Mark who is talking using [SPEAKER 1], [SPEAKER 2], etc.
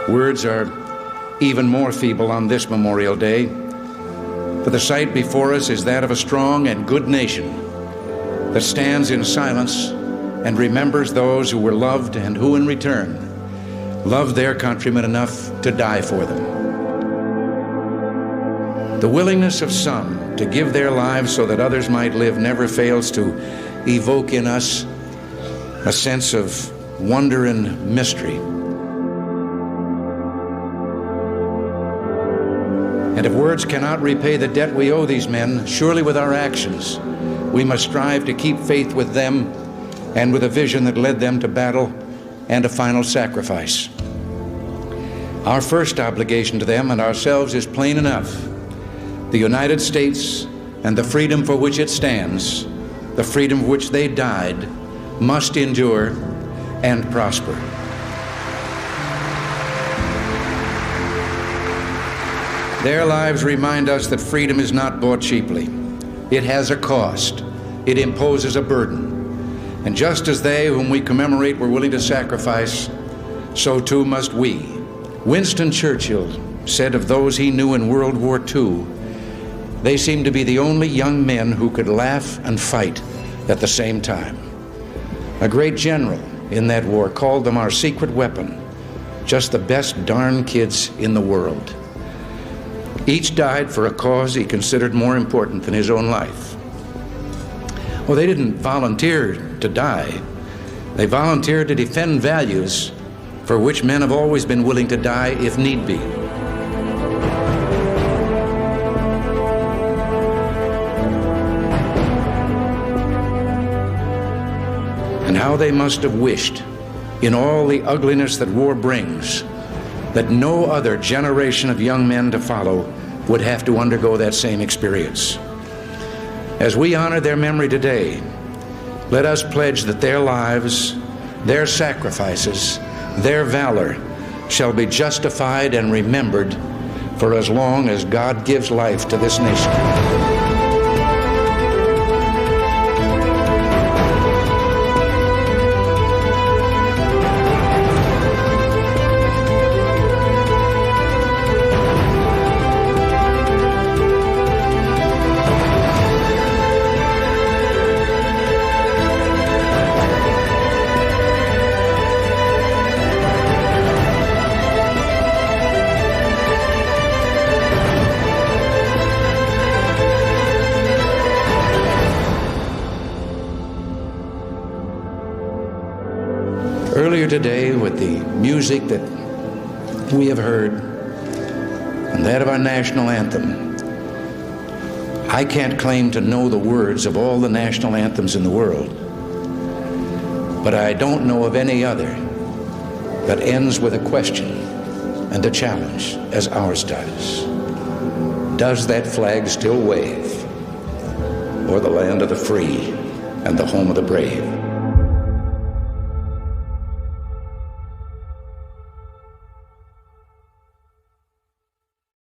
[SPEAKER 1] Words are even more feeble on this Memorial Day, for the sight before us is that of a strong and good nation that stands in silence and remembers those who were loved and who, in return, loved their countrymen enough to die for them. The willingness of some to give their lives so that others might live never fails to evoke in us a sense of wonder and mystery. And if words cannot repay the debt we owe these men, surely with our actions, we must strive to keep faith with them and with a vision that led them to battle and a final sacrifice. Our first obligation to them and ourselves is plain enough. The United States and the freedom for which it stands, the freedom for which they died, must endure and prosper. Their lives remind us that freedom is not bought cheaply. It has a cost. It imposes a burden. And just as they whom we commemorate were willing to sacrifice, so too must we. Winston Churchill said of those he knew in World War II, they seemed to be the only young men who could laugh and fight at the same time. A great general in that war called them our secret weapon, just the best darn kids in the world. Each died for a cause he considered more important than his own life. Well, they didn't volunteer to die. They volunteered to defend values for which men have always been willing to die if need be. And how they must have wished, in all the ugliness that war brings, that no other generation of young men to follow would have to undergo that same experience. As we honor their memory today, let us pledge that their lives, their sacrifices, their valor shall be justified and remembered for as long as God gives life to this nation. Earlier today, with the music that we have heard and that of our national anthem, I can't claim to know the words of all the national anthems in the world, but I don't know of any other that ends with a question and a challenge as ours does. Does that flag still wave o'er the land of the free and the home of the brave?